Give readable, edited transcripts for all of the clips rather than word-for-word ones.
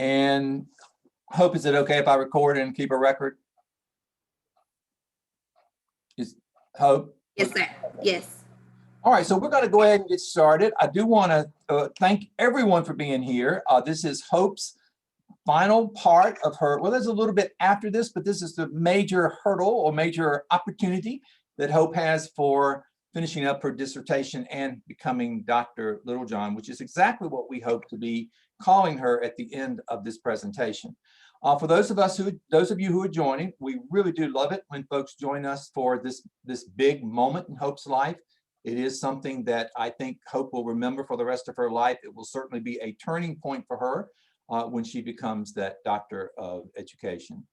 And Hope, is it okay if I record and keep a record? Is Hope? Yes, sir. Yes. All right, so we're going to go ahead and get started. I do want to thank everyone for being here. This is Hope's final part of her, well, there's a little bit after this, but this is the major hurdle or major opportunity that Hope has for finishing up her dissertation and becoming Dr. Littlejohn, which is exactly what we hope to be calling her at the end of this presentation. For those of you who are joining, we really do love it when folks join us for this big moment in Hope's life. It is something that I think Hope will remember for the rest of her life. It will certainly be a turning point for her when she becomes that doctor of education.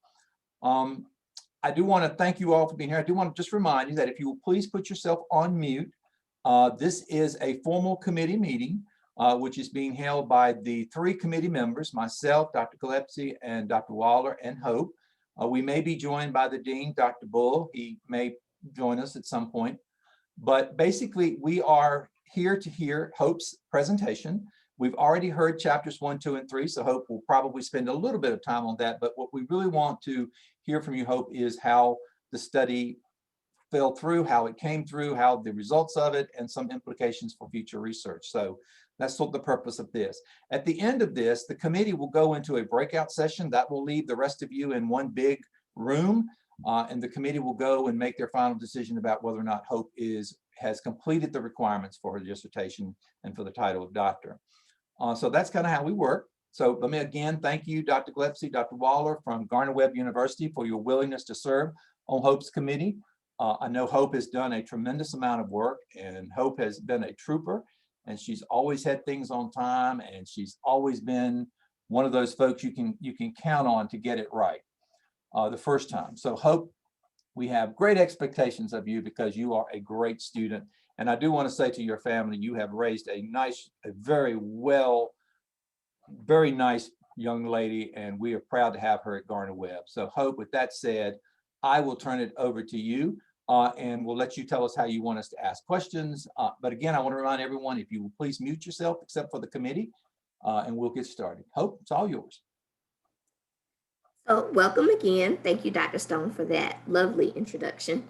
I do want to thank you all for being here. I do want to just remind you that if you will please put yourself on mute. This is a formal committee meeting, which is being held by the 3 committee members, myself, Dr. Gillespie, and Dr. Waller, and Hope. We may be joined by the dean, Dr. Bull. He may join us at some point. But basically, we are here to hear Hope's presentation. We've already heard chapters 1, 2, and 3, so Hope will probably spend a little bit of time on that. But what we really want to hear from you, Hope, is how the study fell through, how it came through, how the results of it, and some implications for future research. So that's the purpose of this. At the end of this, the committee will go into a breakout session that will leave the rest of you in one big room. And the committee will go and make their final decision about whether or not Hope has completed the requirements for her dissertation and for the title of doctor. So that's kind of how we work. So let me again thank you, Dr. Gillespie, Dr. Waller from Gardner-Webb University, for your willingness to serve on Hope's committee. I know Hope has done a tremendous amount of work, and Hope has been a trooper, and she's always had things on time, and she's always been one of those folks you can count on to get it right the first time. So Hope, we have great expectations of you because you are a great student. And I do want to say to your family, you have raised a very nice young lady, and we are proud to have her at Gardner-Webb. So Hope, with that said, I will turn it over to you and we'll let you tell us how you want us to ask questions. But again, I want to remind everyone, if you will please mute yourself except for the committee, and we'll get started. Hope, it's all yours. So welcome again. Thank you, Dr. Stone, for that lovely introduction.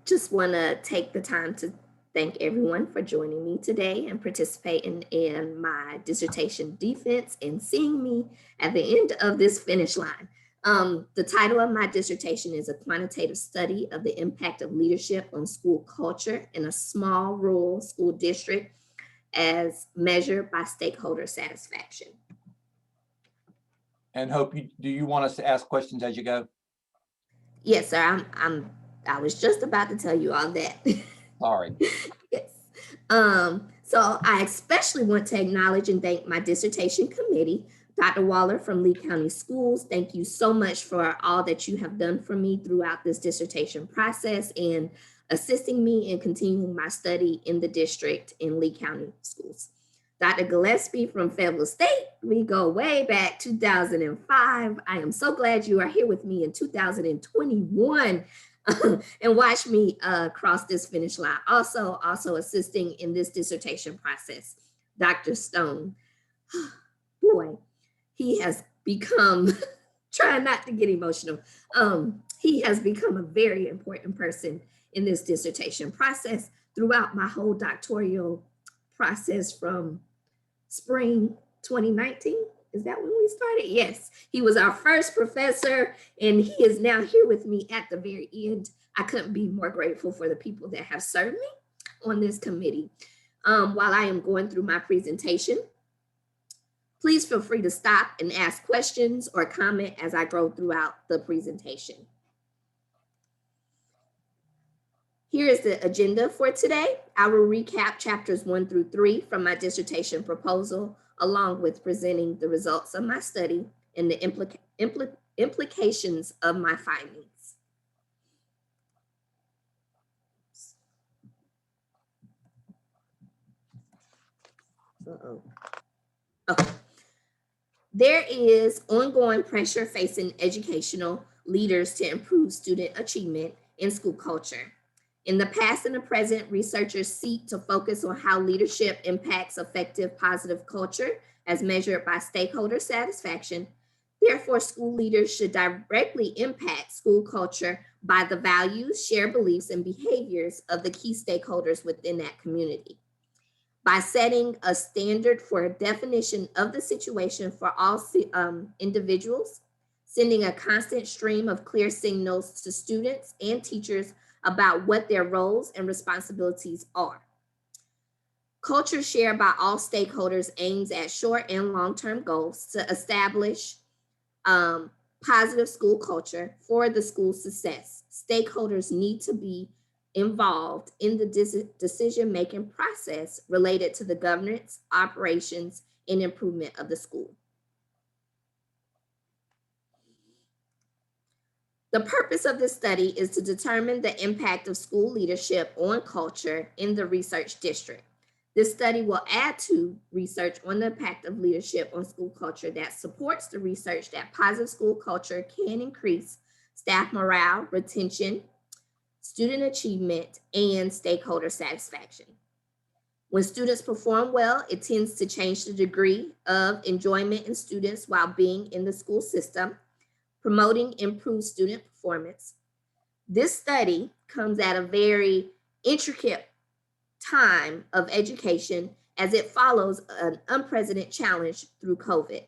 Just want to take the time to thank everyone for joining me today and participating in my dissertation defense and seeing me at the end of this finish line. The title of my dissertation is A Quantitative Study of the Impact of Leadership on School Culture in a Small Rural School District as Measured by Stakeholder Satisfaction. And Hope, do you want us to ask questions as you go? Yes, sir. I was just about to tell you all that. Sorry. Yes. So I especially want to acknowledge and thank my dissertation committee, Dr. Waller from Lee County Schools. Thank you so much for all that you have done for me throughout this dissertation process and assisting me in continuing my study in the district in Lee County Schools. Dr. Gillespie from Fayetteville State, we go way back 2005. I am so glad you are here with me in 2021 and watch me cross this finish line. Also assisting in this dissertation process, Dr. Stone. Boy, he has become, trying not to get emotional, he has become a very important person in this dissertation process throughout my whole doctoral process from spring 2019. Is that when we started? Yes, he was our first professor and he is now here with me at the very end. I couldn't be more grateful for the people that have served me on this committee. While I am going through my presentation, please feel free to stop and ask questions or comment as I go throughout the presentation. Here is the agenda for today. I will recap chapters 1 through 3 from my dissertation proposal, along with presenting the results of my study and the implications of my findings. Okay. There is ongoing pressure facing educational leaders to improve student achievement in school culture. In the past and the present, researchers seek to focus on how leadership impacts effective positive culture as measured by stakeholder satisfaction. Therefore, school leaders should directly impact school culture by the values, shared beliefs, and behaviors of the key stakeholders within that community. By setting a standard for a definition of the situation for all individuals, sending a constant stream of clear signals to students and teachers about what their roles and responsibilities are. Culture shared by all stakeholders aims at short and long-term goals to establish positive school culture for the school's success. Stakeholders need to be involved in the decision-making process related to the governance, operations, and improvement of the school. The purpose of this study is to determine the impact of school leadership on culture in the research district. This study will add to research on the impact of leadership on school culture that supports the research that positive school culture can increase staff morale, retention, student achievement, and stakeholder satisfaction. When students perform well, it tends to change the degree of enjoyment in students while being in the school system, promoting improved student performance. This study comes at a very intricate time of education as it follows an unprecedented challenge through COVID.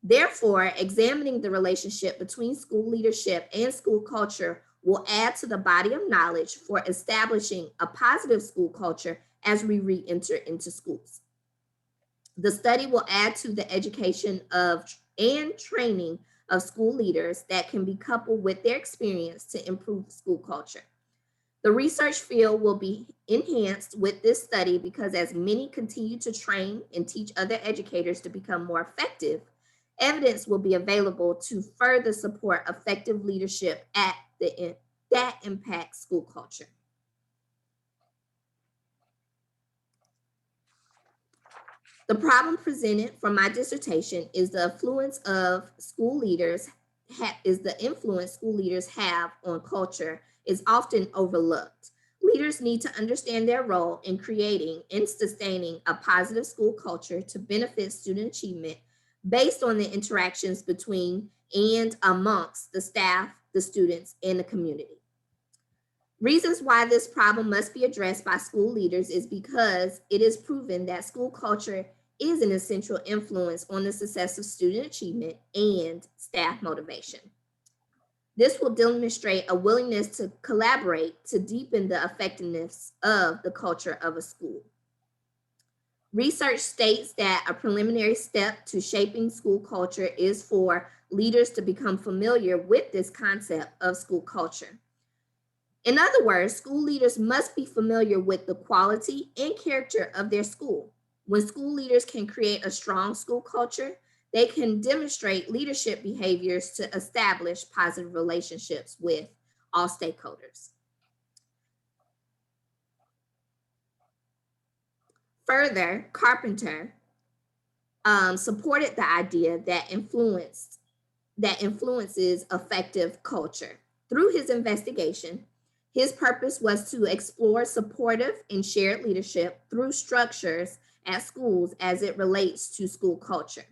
Therefore, examining the relationship between school leadership and school culture will add to the body of knowledge for establishing a positive school culture as we re-enter into schools. The study will add to the education of and training of school leaders that can be coupled with their experience to improve school culture. The research field will be enhanced with this study because as many continue to train and teach other educators to become more effective, evidence will be available to further support effective leadership that impacts school culture. The problem presented for my dissertation is the influence school leaders have on culture is often overlooked. Leaders need to understand their role in creating and sustaining a positive school culture to benefit student achievement based on the interactions between and amongst the staff, the students, and the community. Reasons why this problem must be addressed by school leaders is because it is proven that school culture is an essential influence on the success of student achievement and staff motivation. This will demonstrate a willingness to collaborate to deepen the effectiveness of the culture of a school. Research states that a preliminary step to shaping school culture is for leaders to become familiar with this concept of school culture. In other words, school leaders must be familiar with the quality and character of their school. When school leaders can create a strong school culture, they can demonstrate leadership behaviors to establish positive relationships with all stakeholders. Further, Carpenter supported the idea that influences effective culture. Through his investigation, his purpose was to explore supportive and shared leadership through structures at schools as it relates to school culture.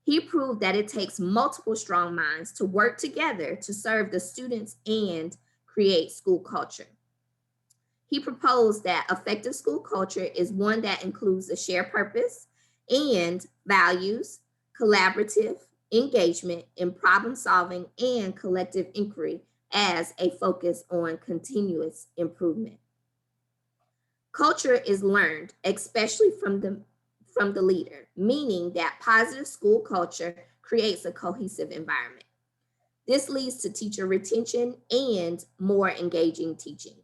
He proved that it takes multiple strong minds to work together to serve the students and create school culture. He proposed that effective school culture is one that includes a shared purpose and values, collaborative engagement in problem solving, and collective inquiry as a focus on continuous improvement. Culture is learned, especially from the leader, meaning that positive school culture creates a cohesive environment. This leads to teacher retention and more engaging teaching,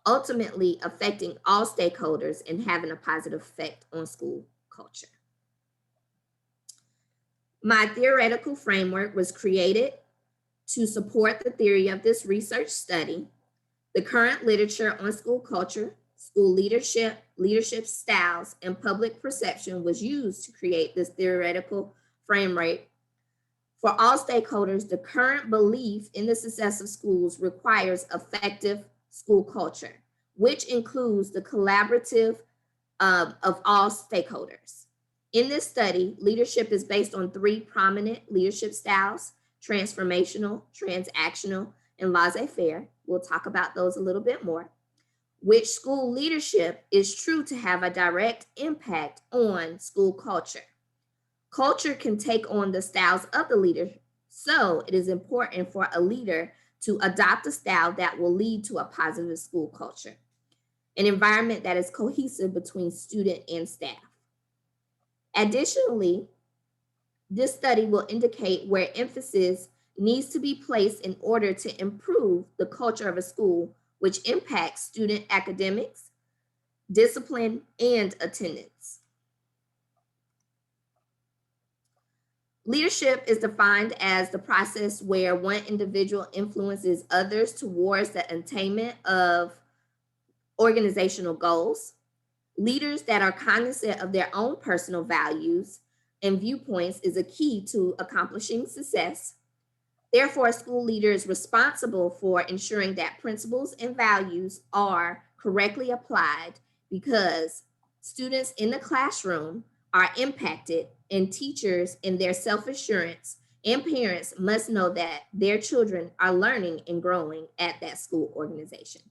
ultimately affecting all stakeholders and having a positive effect on school culture. My theoretical framework was created to support the theory of this research study. The current literature on school culture, school leadership, leadership styles, and public perception was used to create this theoretical framework. For all stakeholders, the current belief in the success of schools requires effective school culture, which includes the collaborative of all stakeholders. In this study, leadership is based on three prominent leadership styles: transformational, transactional, and laissez-faire. We'll talk about those a little bit more. Which school leadership is true to have a direct impact on school culture. Culture can take on the styles of the leader, so it is important for a leader to adopt a style that will lead to a positive school culture, an environment that is cohesive between student and staff. Additionally, this study will indicate where emphasis needs to be placed in order to improve the culture of a school, which impacts student academics, discipline, and attendance. Leadership is defined as the process where one individual influences others towards the attainment of organizational goals. Leaders that are cognizant of their own personal values and viewpoints is a key to accomplishing success. Therefore, a school leader is responsible for ensuring that principles and values are correctly applied, because students in the classroom are impacted, and teachers in their self-assurance and parents must know that their children are learning and growing at that school organization.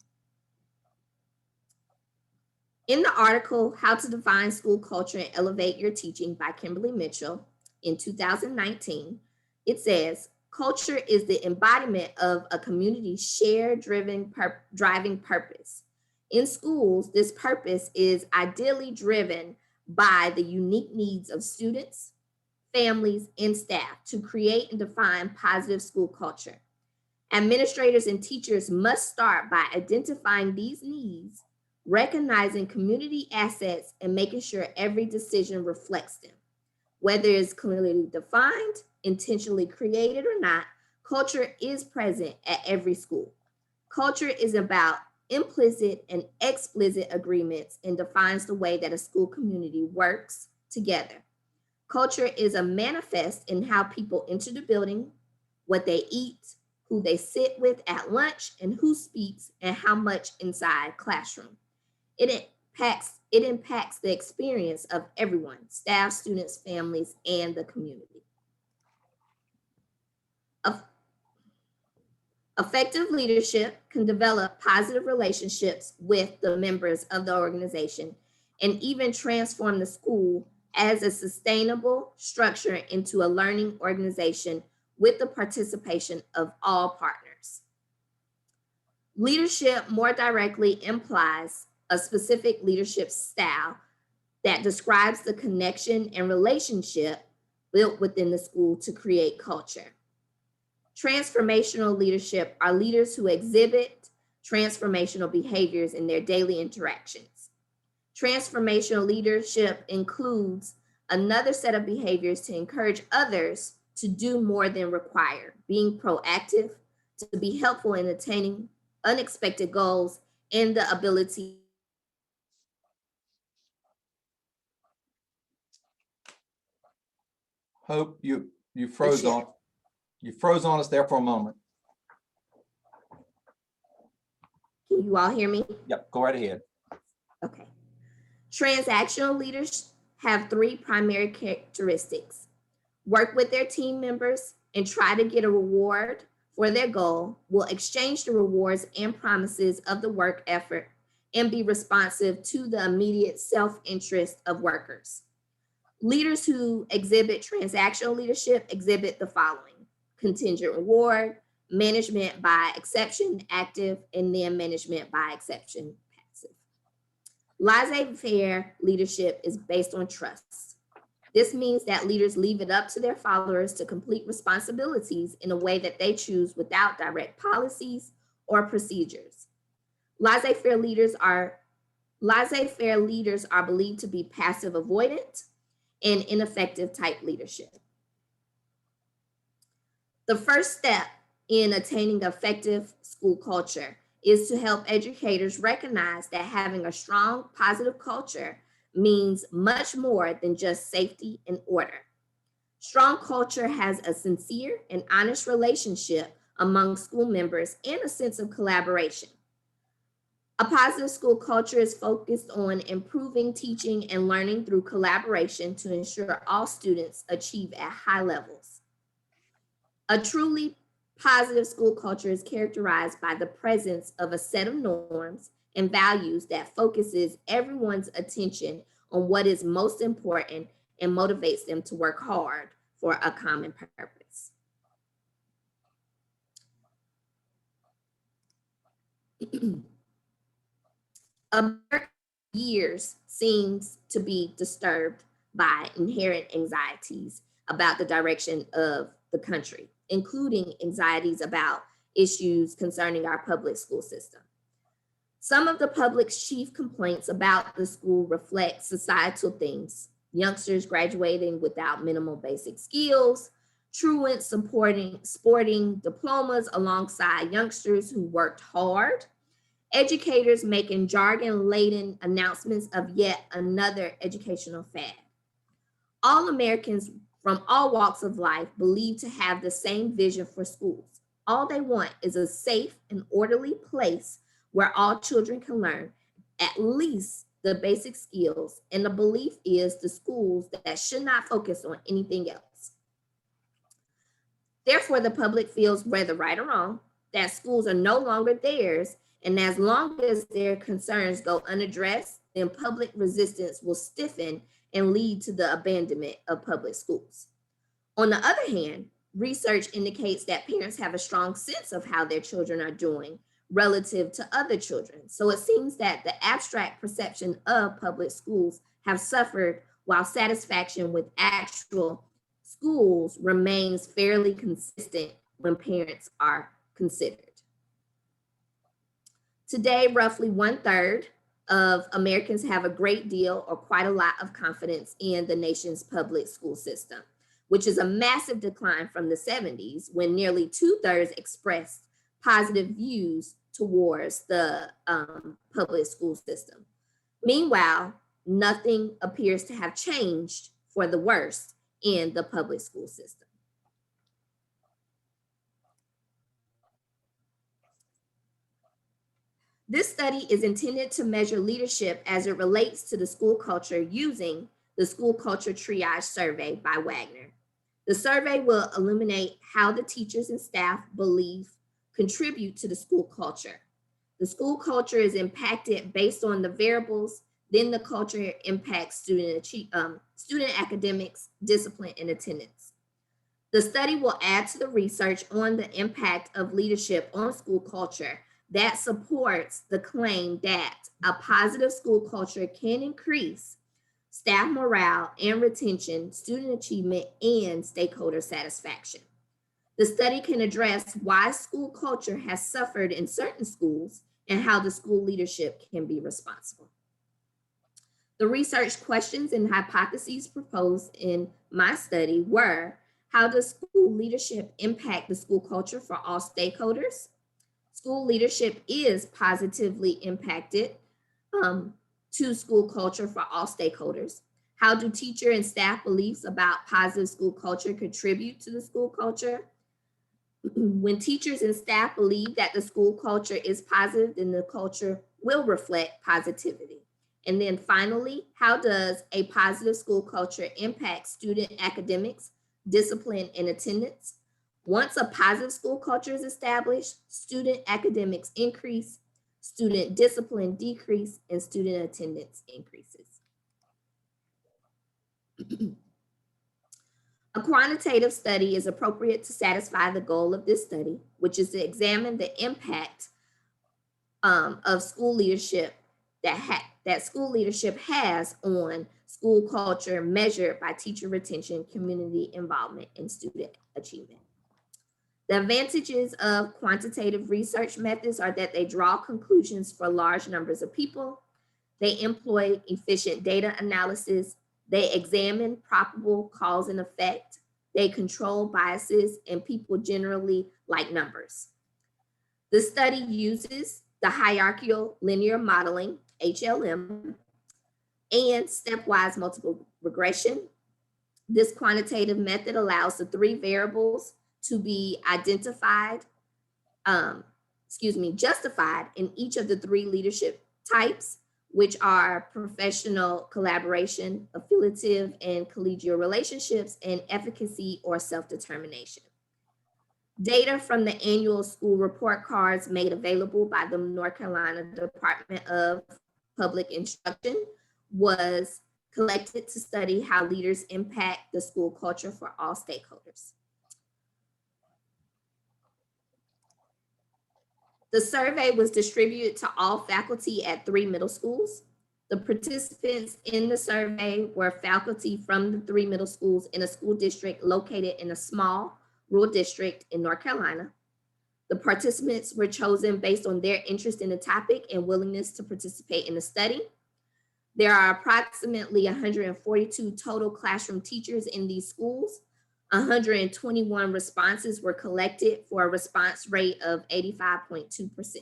In the article, How to Define School Culture and Elevate Your Teaching by Kimberly Mitchell in 2019, it says, culture is the embodiment of a community's shared driving purpose. In schools, this purpose is ideally driven by the unique needs of students, families, and staff to create and define positive school culture. Administrators and teachers must start by identifying these needs, recognizing community assets, and making sure every decision reflects them. Whether it's clearly defined, intentionally created, or not, culture is present at every school. Culture is about implicit and explicit agreements and defines the way that a school community works together. Culture is a manifest in how people enter the building, what they eat, who they sit with at lunch, and who speaks and how much inside classroom. It impacts the experience of everyone: staff, students, families, and the community. Effective leadership can develop positive relationships with the members of the organization and even transform the school as a sustainable structure into a learning organization with the participation of all partners. Leadership more directly implies a specific leadership style that describes the connection and relationship built within the school to create culture. Transformational leadership are leaders who exhibit transformational behaviors in their daily interactions. Transformational leadership includes another set of behaviors to encourage others to do more than required, being proactive, to be helpful in attaining unexpected goals, and the ability. Hope you froze on us there for a moment. Can you all hear me? Yep, go right ahead. Okay. Transactional leaders have three primary characteristics: work with their team members and try to get a reward for their goal, will exchange the rewards and promises of the work effort, and be responsive to the immediate self-interest of workers. Leaders who exhibit transactional leadership exhibit the following: contingent reward, management by exception, active, and then management by exception, passive. Laissez-faire leadership is based on trust. This means that leaders leave it up to their followers to complete responsibilities in a way that they choose without direct policies or procedures. Laissez-faire leaders are believed to be passive avoidant and ineffective type leadership. The first step in attaining effective school culture is to help educators recognize that having a strong, positive culture means much more than just safety and order. Strong culture has a sincere and honest relationship among school members and a sense of collaboration. A positive school culture is focused on improving teaching and learning through collaboration to ensure all students achieve at high levels. A truly positive school culture is characterized by the presence of a set of norms and values that focuses everyone's attention on what is most important and motivates them to work hard for a common purpose. American years seems to be disturbed by inherent anxieties about the direction of the country, including anxieties about issues concerning our public school system. Some of the public's chief complaints about the school reflect societal things: youngsters graduating without minimal basic skills, truants sporting diplomas alongside youngsters who worked hard, educators making jargon-laden announcements of yet another educational fad. All Americans from all walks of life believe to have the same vision for schools. All they want is a safe and orderly place where all children can learn at least the basic skills, and the belief is the schools that should not focus on anything else. Therefore, the public feels, whether right or wrong, that schools are no longer theirs, and as long as their concerns go unaddressed, then public resistance will stiffen and lead to the abandonment of public schools. On the other hand, research indicates that parents have a strong sense of how their children are doing relative to other children. So it seems that the abstract perception of public schools have suffered while satisfaction with actual schools remains fairly consistent when parents are considered. Today, roughly 1/3 of Americans have a great deal or quite a lot of confidence in the nation's public school system, which is a massive decline from the 70s when nearly 2/3 expressed positive views towards the public school system. Meanwhile, nothing appears to have changed for the worse in the public school system. This study is intended to measure leadership as it relates to the school culture using the School Culture Triage Survey by Wagner. The survey will illuminate how the teachers and staff believe contribute to the school culture. The school culture is impacted based on the variables, then the culture impacts student academics, discipline, and attendance. The study will add to the research on the impact of leadership on school culture that supports the claim that a positive school culture can increase staff morale and retention, student achievement, and stakeholder satisfaction. The study can address why school culture has suffered in certain schools and how the school leadership can be responsible. The research questions and hypotheses proposed in my study were: how does school leadership impact the school culture for all stakeholders? School leadership is positively impacted to school culture for all stakeholders. How do teacher and staff beliefs about positive school culture contribute to the school culture? When teachers and staff believe that the school culture is positive, then the culture will reflect positivity. And then finally, how does a positive school culture impact student academics, discipline, and attendance? Once a positive school culture is established, student academics increase, student discipline decrease, and student attendance increases. A quantitative study is appropriate to satisfy the goal of this study, which is to examine the impact of school leadership that school leadership has on school culture measured by teacher retention, community involvement, and student achievement. The advantages of quantitative research methods are that they draw conclusions for large numbers of people, they employ efficient data analysis, they examine probable cause and effect, they control biases, and people generally like numbers. The study uses the hierarchical linear modeling, HLM, and stepwise multiple regression. This quantitative method allows the three variables to be identified justified in each of the three leadership types, which are professional collaboration, affiliative and collegial relationships, and efficacy or self-determination. Data from the annual school report cards made available by the North Carolina Department of Public Instruction was collected to study how leaders impact the school culture for all stakeholders. The survey was distributed to all faculty at 3 middle schools. The participants in the survey were faculty from the 3 middle schools in a school district located in a small rural district in North Carolina. The participants were chosen based on their interest in the topic and willingness to participate in the study. There are approximately 142 total classroom teachers in these schools. 121 responses were collected for a response rate of 85.2%.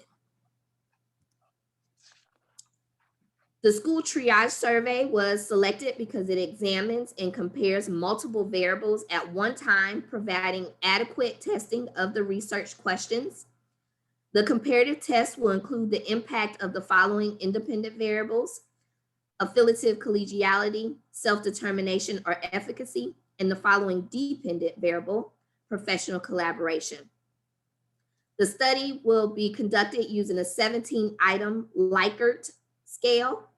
The school triage survey was selected because it examines and compares multiple variables at one time, providing adequate testing of the research questions. The comparative test will include the impact of the following independent variables: affiliative collegiality, self-determination or efficacy, and the following dependent variable: professional collaboration. The study will be conducted using a 17-item Likert scale.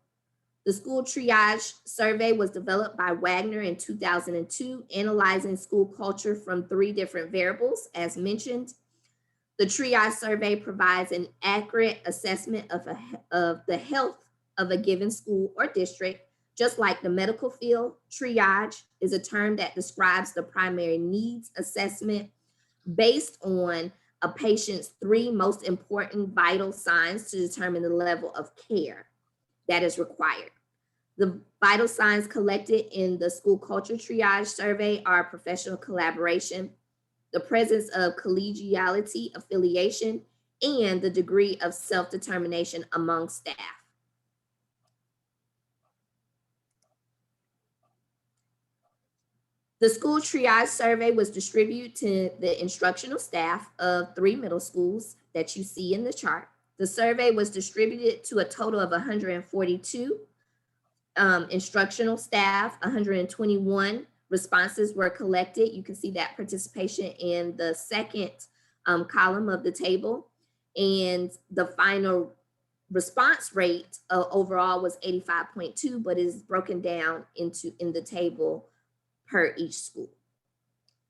The school triage survey was developed by Wagner in 2002, analyzing school culture from 3 different variables, as mentioned. The triage survey provides an accurate assessment of the health of a given school or district. Just like the medical field, triage is a term that describes the primary needs assessment based on a patient's 3 most important vital signs to determine the level of care that is required. The vital signs collected in the school culture triage survey are professional collaboration, the presence of collegiality, affiliation, and the degree of self-determination among staff. The school triage survey was distributed to the instructional staff of 3 middle schools that you see in the chart. The survey was distributed to a total of 142 instructional staff. 121 responses were collected. You can see that participation in the second column of the table. And the final response rate overall was 85.2, but is broken down in the table per each school,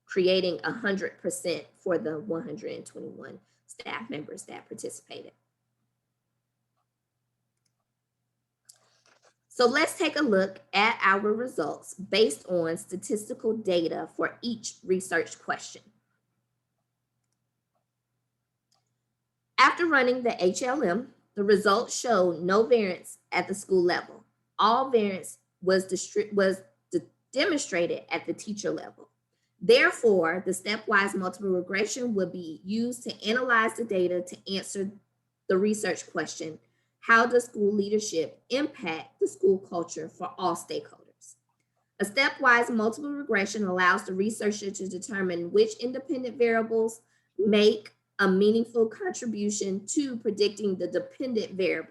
creating 100% for the 121 staff members that participated. So let's take a look at our results based on statistical data for each research question. After running the HLM, the results showed no variance at the school level. All variance was demonstrated at the teacher level. Therefore, the stepwise multiple regression will be used to analyze the data to answer the research question: how does school leadership impact the school culture for all stakeholders? A stepwise multiple regression allows the researcher to determine which independent variables make a meaningful contribution to predicting the dependent variable.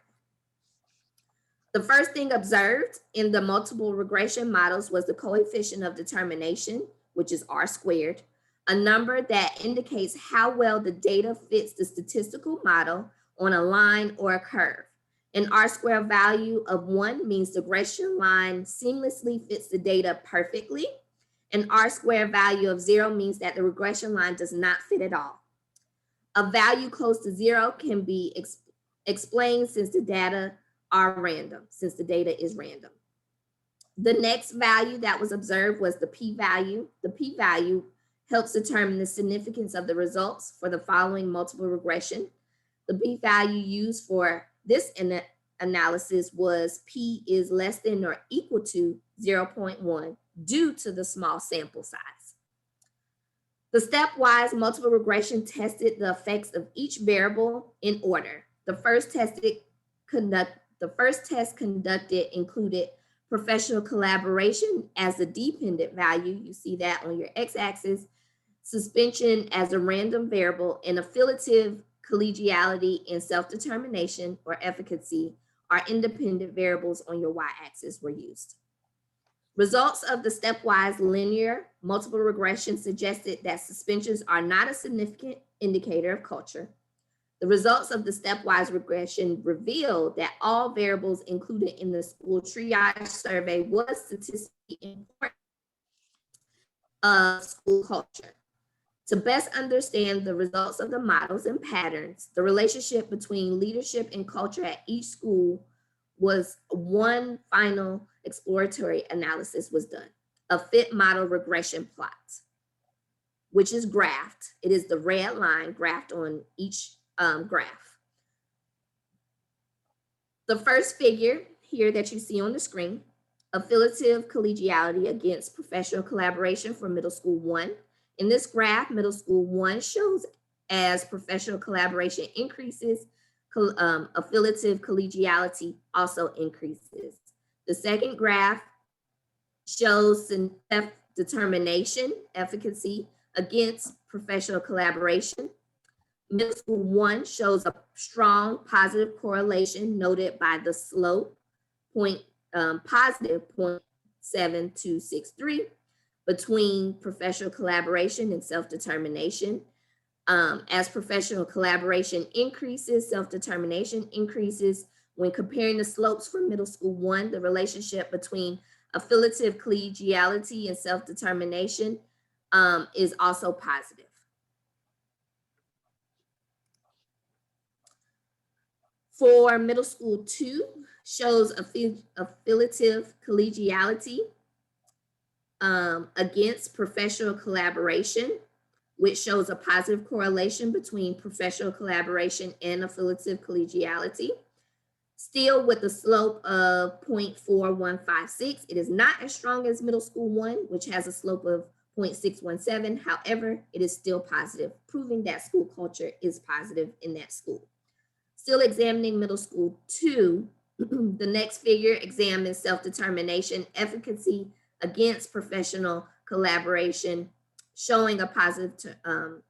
The first thing observed in the multiple regression models was the coefficient of determination, which is R squared, a number that indicates how well the data fits the statistical model on a line or a curve. An R squared value of 1 means the regression line seamlessly fits the data perfectly. An R squared value of 0 means that the regression line does not fit at all. A value close to 0 can be explained since the data is random. The next value that was observed was the p-value. The p-value helps determine the significance of the results for the following multiple regression. The p-value used for this analysis was p is less than or equal to 0.1 due to the small sample size. The stepwise multiple regression tested the effects of each variable in order. The first test conducted included professional collaboration as a dependent value. You see that on your x-axis. Suspension as a random variable, and affiliative collegiality, and self-determination or efficacy are independent variables on your y-axis were used. Results of the stepwise linear multiple regression suggested that suspensions are not a significant indicator of culture. The results of the stepwise regression revealed that all variables included in the school triage survey was statistically important of school culture. To best understand the results of the models and patterns, the relationship between leadership and culture at each school was one final exploratory analysis was done, a fit model regression plot, which is graphed. It is the red line graphed on each graph. The first figure here that you see on the screen, affiliative collegiality against professional collaboration for middle school 1. In this graph, middle school 1 shows as professional collaboration increases, affiliative collegiality also increases. The second graph shows self-determination efficacy against professional collaboration. Middle school 1 shows a strong positive correlation noted by the slope positive 0.7263 between professional collaboration and self-determination. As professional collaboration increases, self-determination increases. When comparing the slopes for middle school 1, the relationship between affiliative collegiality and self-determination is also positive. For middle school 2, shows affiliative collegiality against professional collaboration, which shows a positive correlation between professional collaboration and affiliative collegiality. Still with a slope of 0.4156, it is not as strong as middle school 1, which has a slope of 0.617. However, it is still positive, proving that school culture is positive in that school. Still examining middle school 2, the next figure examines self-determination efficacy against professional collaboration, showing a positive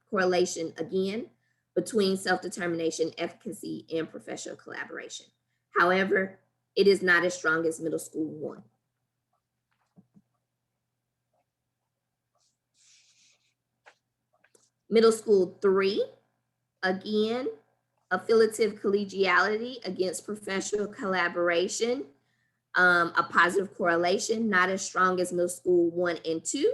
correlation again between self-determination efficacy and professional collaboration. However, it is not as strong as middle school 1. Middle school 3, again, affiliative collegiality against professional collaboration, a positive correlation, not as strong as middle school 1 and 2,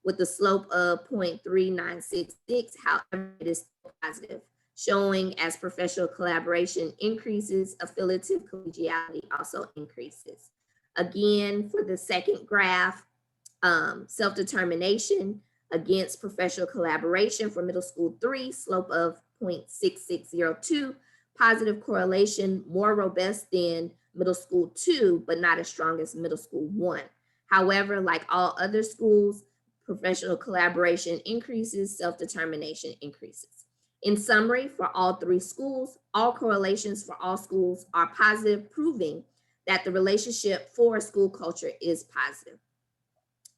with a slope of 0.3966. However, it is still positive, showing as professional collaboration increases, affiliative collegiality also increases. Again, for the second graph, self-determination against professional collaboration for middle school 3, slope of 0.6602, positive correlation, more robust than middle school 2, but not as strong as middle school 1. However, like all other schools, professional collaboration increases, self-determination increases. In summary, for all 3 schools, all correlations for all schools are positive, proving that the relationship for school culture is positive.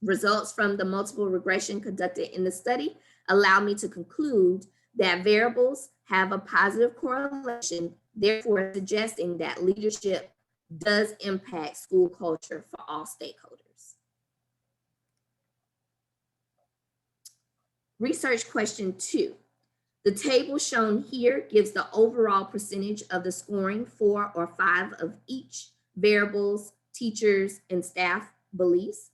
Results from the multiple regression conducted in the study allow me to conclude that variables have a positive correlation, therefore suggesting that leadership does impact school culture for all stakeholders. Research question 2. The table shown here gives the overall percentage of the scoring 4 or 5 of each variables, teachers, and staff beliefs.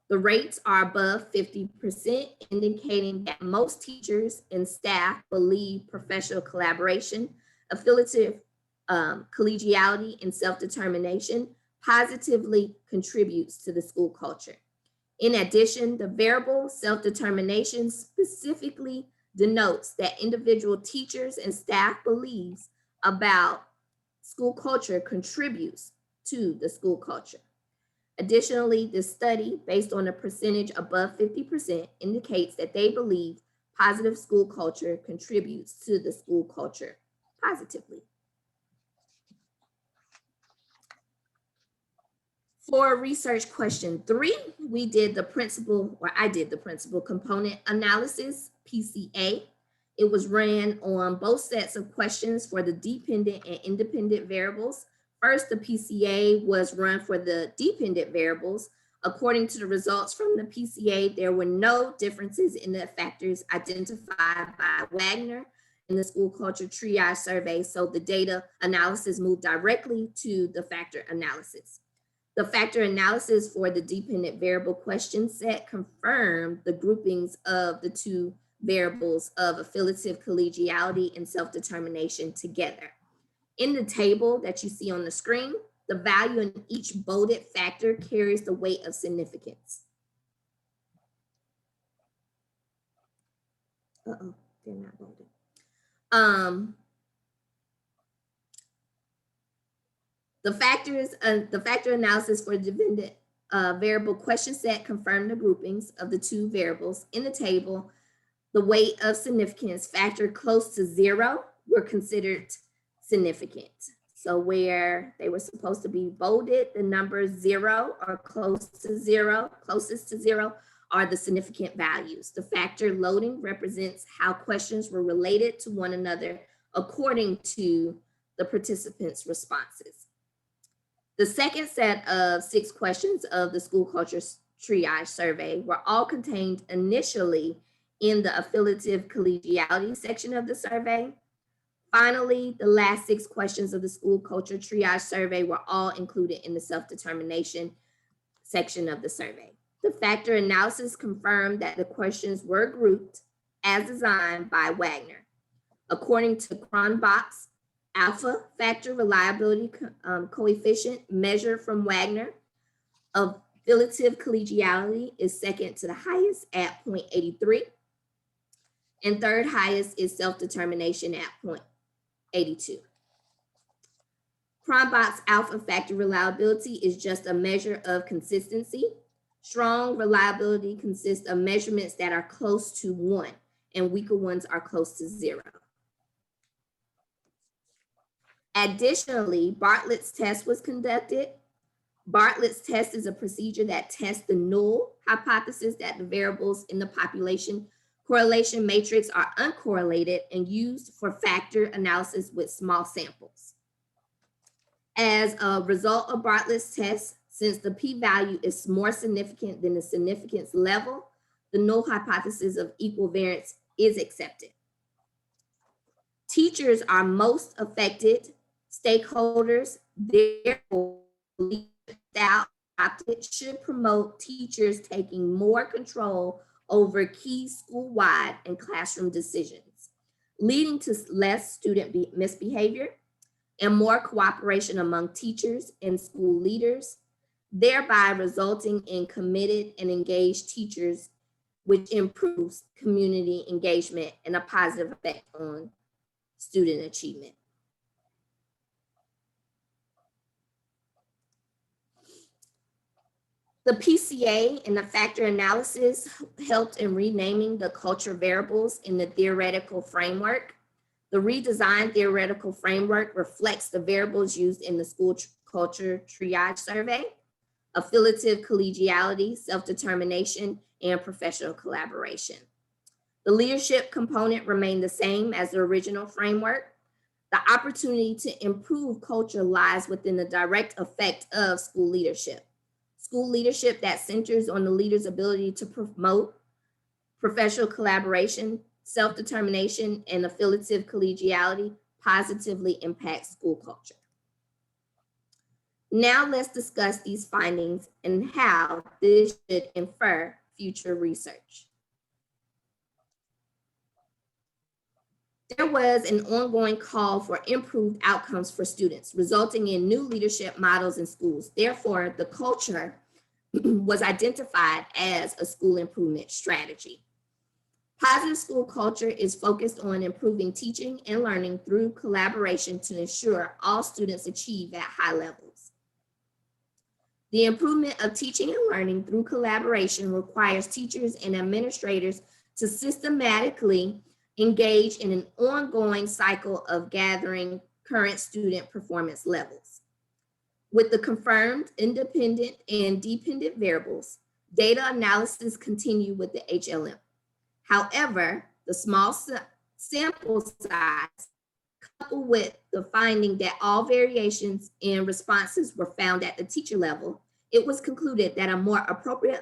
The rates are above 50%, indicating that most teachers and staff believe professional collaboration, affiliative collegiality, and self-determination positively contributes to the school culture. In addition, the variable self-determination specifically denotes that individual teachers and staff believes about school culture contributes to the school culture. Additionally, this study, based on a percentage above 50%, indicates that they believe positive school culture contributes to the school culture positively. For research question 3, I did the principal component analysis, PCA. It was ran on both sets of questions for the dependent and independent variables. First, the PCA was run for the dependent variables. According to the results from the PCA, there were no differences in the factors identified by Wagner in the school culture triage survey, so the data analysis moved directly to the factor analysis. The factor analysis for the dependent variable question set confirmed the groupings of the two variables of affiliative collegiality and self-determination together. In the table that you see on the screen, the value in each bolded factor carries the weight of significance. Uh-oh, they're not bolded. The factor analysis for the dependent variable question set confirmed the groupings of the two variables. In the table, the weight of significance factor close to 0 were considered significant. So where they were supposed to be bolded, the numbers 0 or closest to 0 are the significant values. The factor loading represents how questions were related to one another according to the participants' responses. The second set of 6 questions of the school culture triage survey were all contained initially in the affiliative collegiality section of the survey. Finally, the last 6 questions of the school culture triage survey were all included in the self-determination section of the survey. The factor analysis confirmed that the questions were grouped as designed by Wagner. According to Cronbach's alpha factor reliability coefficient measured from Wagner, affiliative collegiality is second to the highest at 0.83, and third highest is self-determination at 0.82. Cronbach's alpha factor reliability is just a measure of consistency. Strong reliability consists of measurements that are close to 1, and weaker ones are close to 0. Additionally, Bartlett's test was conducted. Bartlett's test is a procedure that tests the null hypothesis that the variables in the population correlation matrix are uncorrelated and used for factor analysis with small samples. As a result of Bartlett's test, since the p-value is more significant than the significance level, the null hypothesis of equal variance is accepted. Teachers are most affected. Stakeholders, therefore, should promote teachers taking more control over key school-wide and classroom decisions, leading to less student misbehavior and more cooperation among teachers and school leaders, thereby resulting in committed and engaged teachers, which improves community engagement and a positive effect on student achievement. The PCA and the factor analysis helped in renaming the culture variables in the theoretical framework. The redesigned theoretical framework reflects the variables used in the school culture triage survey: affiliative collegiality, self-determination, and professional collaboration. The leadership component remained the same as the original framework. The opportunity to improve culture lies within the direct effect of school leadership. School leadership that centers on the leader's ability to promote professional collaboration, self-determination, and affiliative collegiality positively impacts school culture. Now let's discuss these findings and how this should infer future research. There was an ongoing call for improved outcomes for students, resulting in new leadership models in schools. Therefore, the culture was identified as a school improvement strategy. Positive school culture is focused on improving teaching and learning through collaboration to ensure all students achieve at high levels. The improvement of teaching and learning through collaboration requires teachers and administrators to systematically engage in an ongoing cycle of gathering current student performance levels. With the confirmed independent and dependent variables, data analysis continue with the HLM. However, the small sample size, coupled with the finding that all variations in responses were found at the teacher level, it was concluded that a more appropriate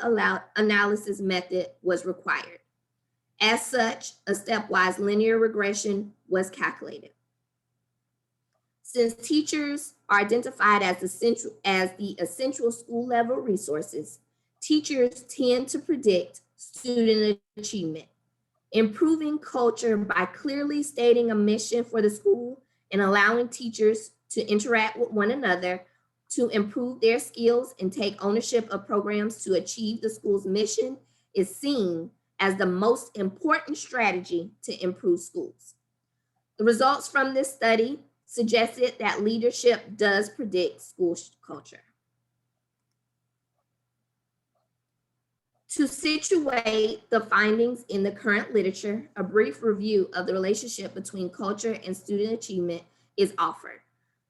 analysis method was required. As such, a stepwise linear regression was calculated. Since teachers are identified as the essential school level resources, teachers tend to predict student achievement. Improving culture by clearly stating a mission for the school and allowing teachers to interact with one another to improve their skills and take ownership of programs to achieve the school's mission is seen as the most important strategy to improve schools. The results from this study suggested that leadership does predict school culture. To situate the findings in the current literature, a brief review of the relationship between culture and student achievement is offered.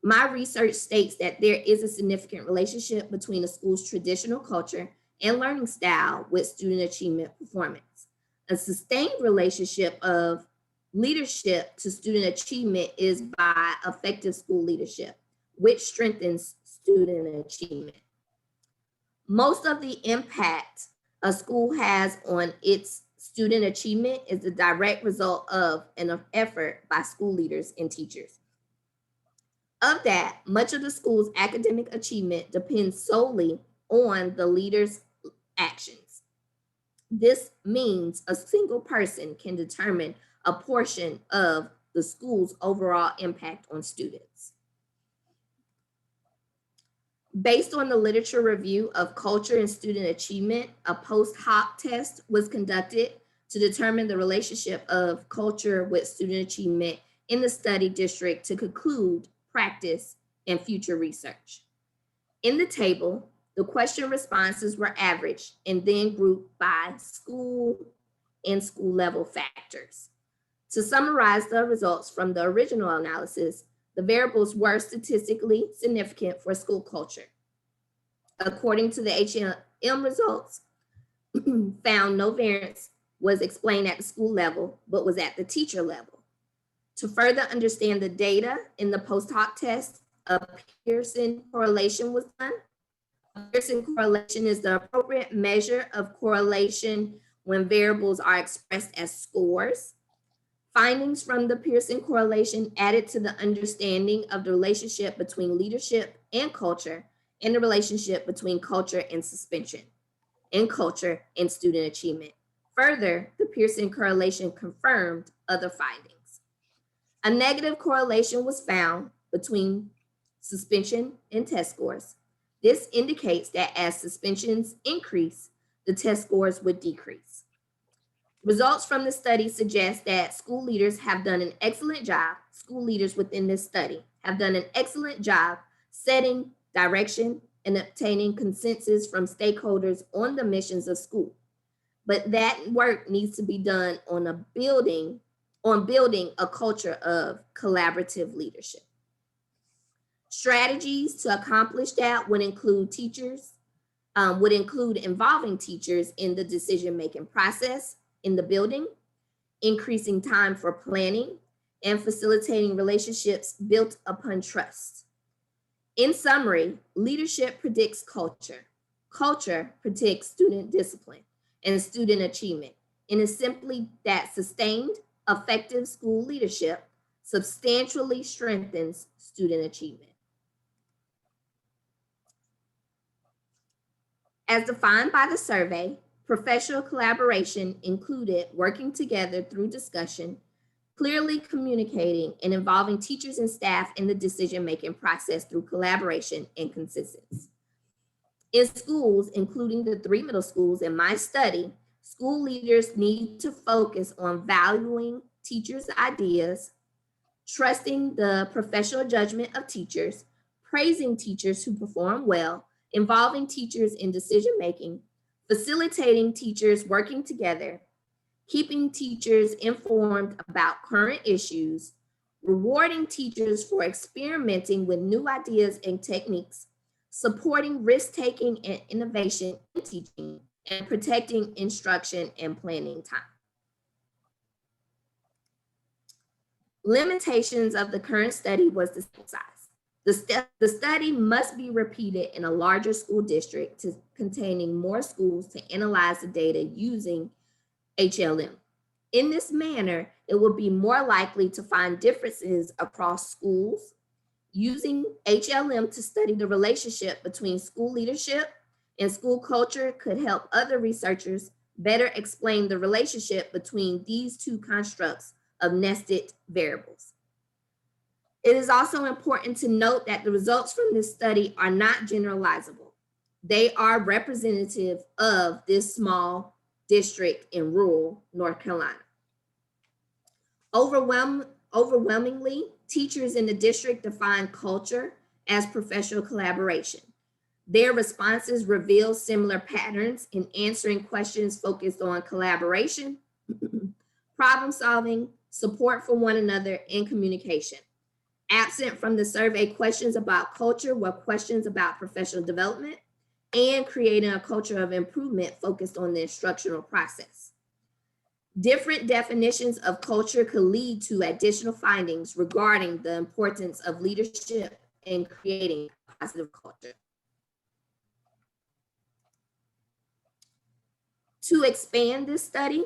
My research states that there is a significant relationship between a school's traditional culture and learning style with student achievement performance. A sustained relationship of leadership to student achievement is by effective school leadership, which strengthens student achievement. Most of the impact a school has on its student achievement is the direct result of an effort by school leaders and teachers. Of that, much of the school's academic achievement depends solely on the leader's actions. This means a single person can determine a portion of the school's overall impact on students. Based on the literature review of culture and student achievement, a post hoc test was conducted to determine the relationship of culture with student achievement in the study district to conclude practice and future research. In the table, the question responses were averaged and then grouped by school and school level factors. To summarize the results from the original analysis, the variables were statistically significant for school culture. According to the H&M results, found no variance was explained at the school level, but was at the teacher level. To further understand the data in the post hoc test, a Pearson correlation was done. A Pearson correlation is the appropriate measure of correlation when variables are expressed as scores. Findings from the Pearson correlation added to the understanding of the relationship between leadership and culture and the relationship between culture and suspension and culture and student achievement. Further, the Pearson correlation confirmed other findings. A negative correlation was found between suspension and test scores. This indicates that as suspensions increase, the test scores would decrease. Results from the study suggest that school leaders have done an excellent job, school leaders within this study have done an excellent job setting direction and obtaining consensus from stakeholders on the missions of school. But that work needs to be done on building a culture of collaborative leadership. Strategies to accomplish that would include involving teachers in the decision-making process in the building, increasing time for planning, and facilitating relationships built upon trust. In summary, leadership predicts culture. Culture predicts student discipline and student achievement. And it's simply that sustained, effective school leadership substantially strengthens student achievement. As defined by the survey, professional collaboration included working together through discussion, clearly communicating, and involving teachers and staff in the decision-making process through collaboration and consensus. In schools, including the 3 middle schools in my study, school leaders need to focus on valuing teachers' ideas, trusting the professional judgment of teachers, praising teachers who perform well, involving teachers in decision-making, facilitating teachers working together, keeping teachers informed about current issues, rewarding teachers for experimenting with new ideas and techniques, supporting risk-taking and innovation in teaching, and protecting instruction and planning time. Limitations of the current study was the sample size. The study must be repeated in a larger school district containing more schools to analyze the data using HLM. In this manner, it will be more likely to find differences across schools. Using HLM to study the relationship between school leadership and school culture could help other researchers better explain the relationship between these two constructs of nested variables. It is also important to note that the results from this study are not generalizable. They are representative of this small district in rural North Carolina. Overwhelmingly, teachers in the district define culture as professional collaboration. Their responses reveal similar patterns in answering questions focused on collaboration, problem solving, support for one another, and communication. Absent from the survey questions about culture were questions about professional development and creating a culture of improvement focused on the instructional process. Different definitions of culture could lead to additional findings regarding the importance of leadership in creating a positive culture. To expand this study,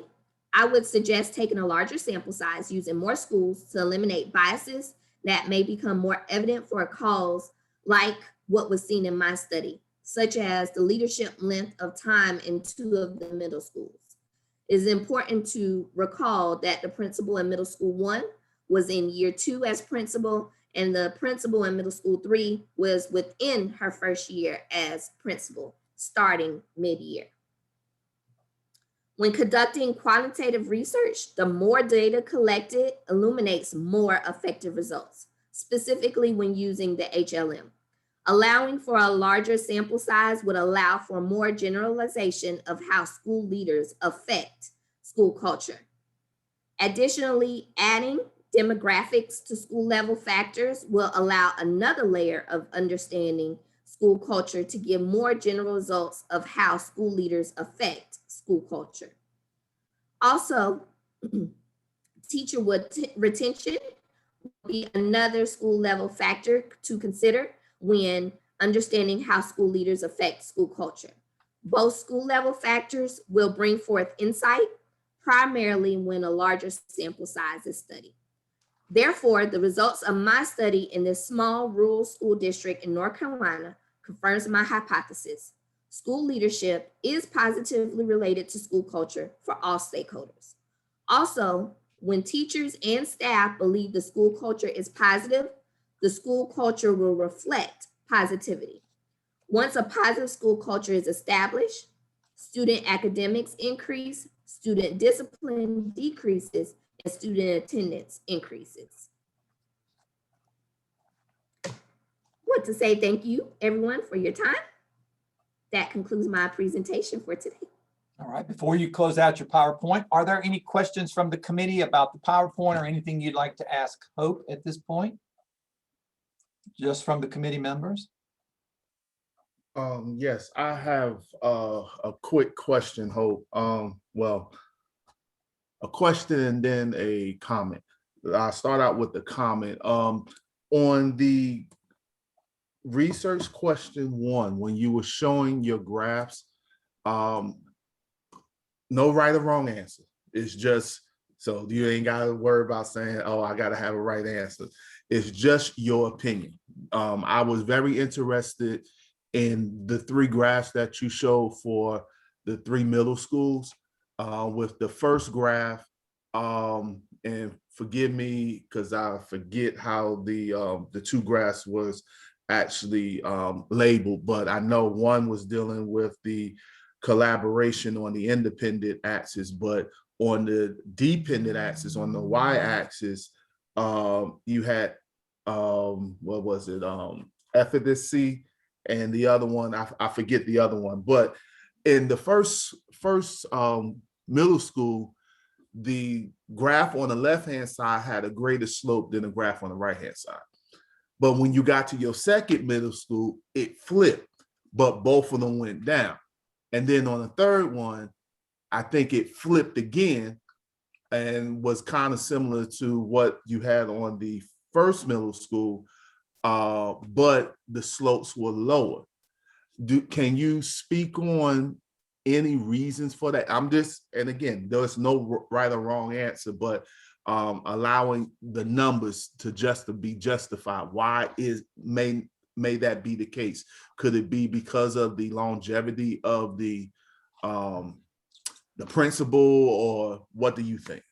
I would suggest taking a larger sample size using more schools to eliminate biases that may become more evident for a cause like what was seen in my study, such as the leadership length of time in 2 of the middle schools. It is important to recall that the principal in middle school 1 was in year 2 as principal, and the principal in middle school 3 was within her first year as principal, starting mid-year. When conducting quantitative research, the more data collected illuminates more effective results, specifically when using the HLM. Allowing for a larger sample size would allow for more generalization of how school leaders affect school culture. Additionally, adding demographics to school level factors will allow another layer of understanding school culture to give more general results of how school leaders affect school culture. Also, teacher retention will be another school level factor to consider when understanding how school leaders affect school culture. Both school level factors will bring forth insight, primarily when a larger sample size is studied. Therefore, the results of my study in this small rural school district in North Carolina confirms my hypothesis. School leadership is positively related to school culture for all stakeholders. Also, when teachers and staff believe the school culture is positive, the school culture will reflect positivity. Once a positive school culture is established, student academics increase, student discipline decreases, and student attendance increases. I want to say thank you, everyone, for your time. That concludes my presentation for today. All right, before you close out your PowerPoint, are there any questions from the committee about the PowerPoint or anything you'd like to ask Hope at this point? Just from the committee members? Yes, I have a quick question, Hope. Well, a question and then a comment. I'll start out with the comment. On the research question 1, when you were showing your graphs, no right or wrong answer. It's just, so you ain't got to worry about saying, oh, I got to have a right answer. It's just your opinion. I was very interested in the 3 graphs that you showed for the 3 middle schools. With the first graph, and forgive me because I forget how the 2 graphs was actually labeled, but I know one was dealing with the collaboration on the independent axis, but on the dependent axis, on the y-axis, you had what was it, efficacy, and the other one, I forget the other one. But in the first middle school, the graph on the left-hand side had a greater slope than the graph on the right-hand side. But when you got to your second middle school, it flipped, but both of them went down. And then on the third one, I think it flipped again, and was kind of similar to what you had on the first middle school, but the slopes were lower. Can you speak on any reasons for that? I'm just, and again, there's no right or wrong answer, but allowing the numbers to be justified. Why may that be the case? Could it be because of the longevity of the principal, or what do you think?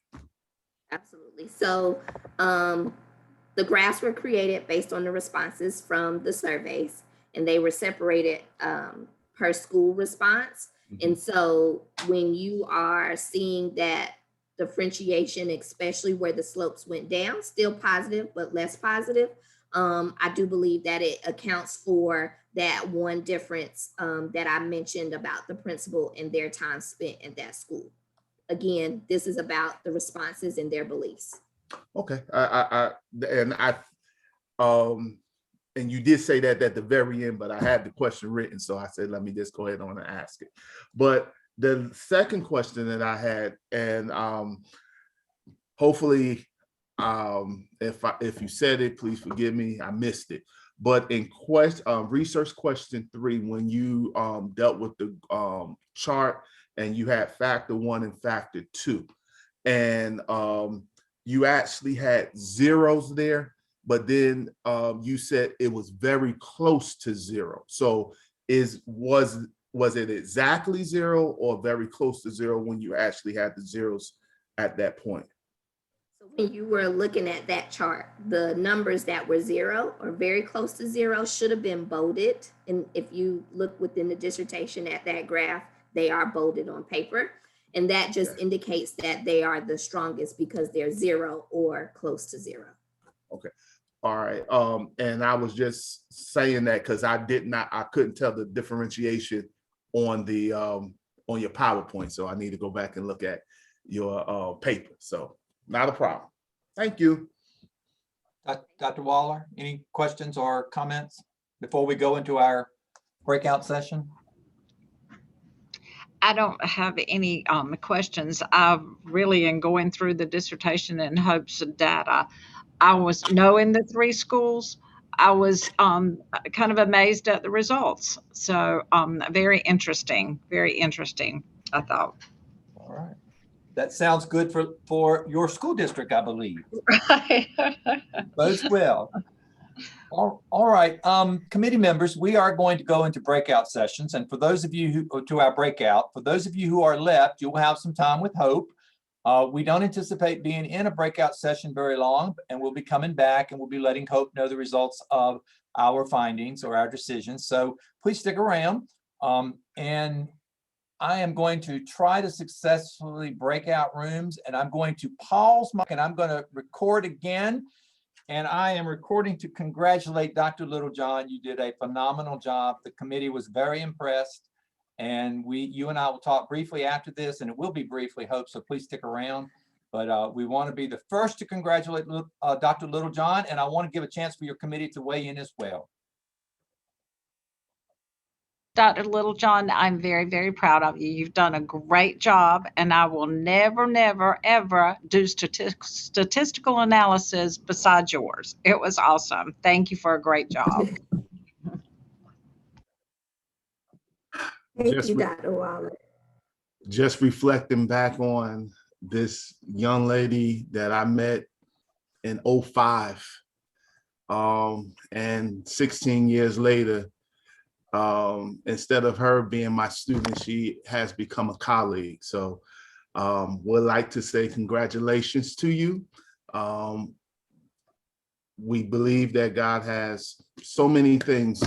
Absolutely. So the graphs were created based on the responses from the surveys, and they were separated per school response. Mhm. And so when you are seeing that differentiation, especially where the slopes went down, still positive, but less positive, I do believe that it accounts for that one difference that I mentioned about the principal and their time spent at that school. Again, this is about the responses and their beliefs. Okay, and you did say that at the very end, but I had the question written, so I said, let me just go ahead on and ask it. But the second question that I had, and hopefully, if you said it, please forgive me, I missed it. But in research question 3, when you dealt with the chart and you had factor 1 and factor 2, and you actually had zeros there, but then you said it was very close to 0. So was it exactly 0 or very close to 0 when you actually had the zeros at that point? So when you were looking at that chart, the numbers that were 0 or very close to 0 should have been bolded. And if you look within the dissertation at that graph, they are bolded on paper. And that just indicates that they are the strongest because they're 0 or close to 0. Okay. All right. And I was just saying that because I couldn't tell the differentiation on the on your PowerPoint. So I need to go back and look at your paper. So not a problem. Thank you. Dr. Waller, any questions or comments before we go into our breakout session? I don't have any questions. I really, in going through the dissertation in hopes of data, I was knowing the 3 schools. I was kind of amazed at the results. So very interesting, I thought. All right. That sounds good for your school district, I believe. Bodes well. All right, committee members, we are going to go into breakout sessions. And for those of you for those of you who are left, you'll have some time with Hope. We don't anticipate being in a breakout session very long, and we'll be coming back and we'll be letting Hope know the results of our findings or our decisions. So please stick around. And I am going to try to successfully break out rooms, and I'm going to pause and I'm going to record again. And I am recording to congratulate Dr. Littlejohn. You did a phenomenal job. The committee was very impressed. And you and I will talk briefly after this, and it will be briefly, Hope, so please stick around. But we want to be the first to congratulate Dr. Littlejohn, and I want to give a chance for your committee to weigh in as well. Dr. Littlejohn, I'm very, very proud of you. You've done a great job, and I will never, never, ever do statistical analysis besides yours. It was awesome. Thank you for a great job. Thank you, Dr. Waller. Just reflecting back on this young lady that I met in 2005, and 16 years later, instead of her being my student, she has become a colleague. So would like to say congratulations to you. We believe that God has so many things,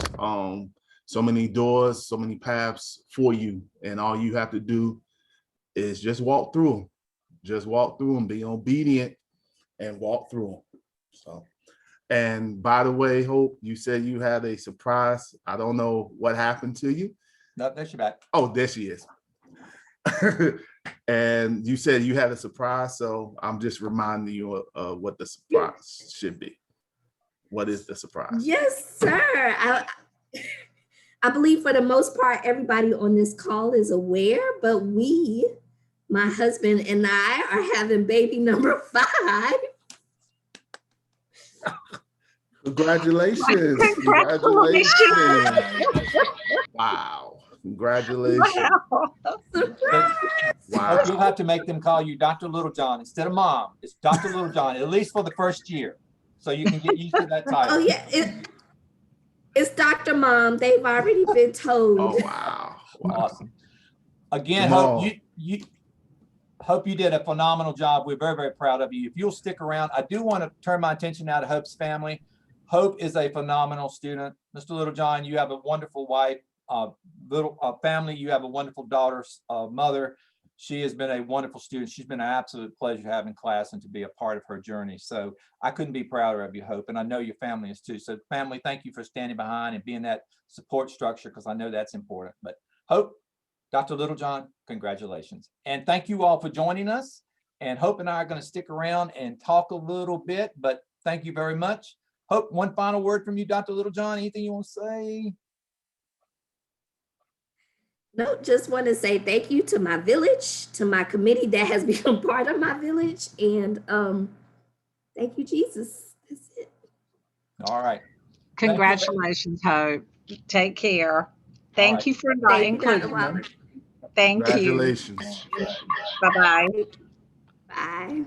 so many doors, so many paths for you. And all you have to do is just walk through them. Just walk through them, be obedient and walk through them. So. And by the way, Hope, you said you had a surprise. I don't know what happened to you. No, there she's back. Oh, there she is. And you said you had a surprise, so I'm just reminding you of what the surprise should be. What is the surprise? Yes, sir. I believe for the most part, everybody on this call is aware, but we my husband and I are having baby number 5. Congratulations. Congratulations. Congratulations. Wow. Congratulations. Wow. Wow. You'll have to make them call you Dr. Littlejohn instead of mom. It's Dr. Littlejohn, at least for the first year. So you can get used to that title. Oh yeah, it's Dr. Mom. They've already been told. Oh, wow. Wow. Awesome. Again, Jamal. Hope you did a phenomenal job. We're very, very proud of you. If you'll stick around, I do want to turn my attention now to Hope's family. Hope is a phenomenal student. Mr. Littlejohn, you have a wonderful wife, family. You have a wonderful daughter's mother. She has been a wonderful student. She's been an absolute pleasure to have in class and to be a part of her journey. So I couldn't be prouder of you, Hope. And I know your family is too. So family, thank you for standing behind and being that support structure, because I know that's important. But Hope, Dr. Littlejohn, congratulations. And thank you all for joining us. And Hope and I are going to stick around and talk a little bit, but thank you very much. Hope, one final word from you, Dr. Littlejohn. Anything you want to say? No, just want to say thank you to my village, to my committee that has become part of my village, and thank you, Jesus. That's it. All right. Congratulations, Hope. Take care. Thank right. you for Thank you, Dr. including Waller. me. Thank you. Congratulations. Bye-bye. Bye.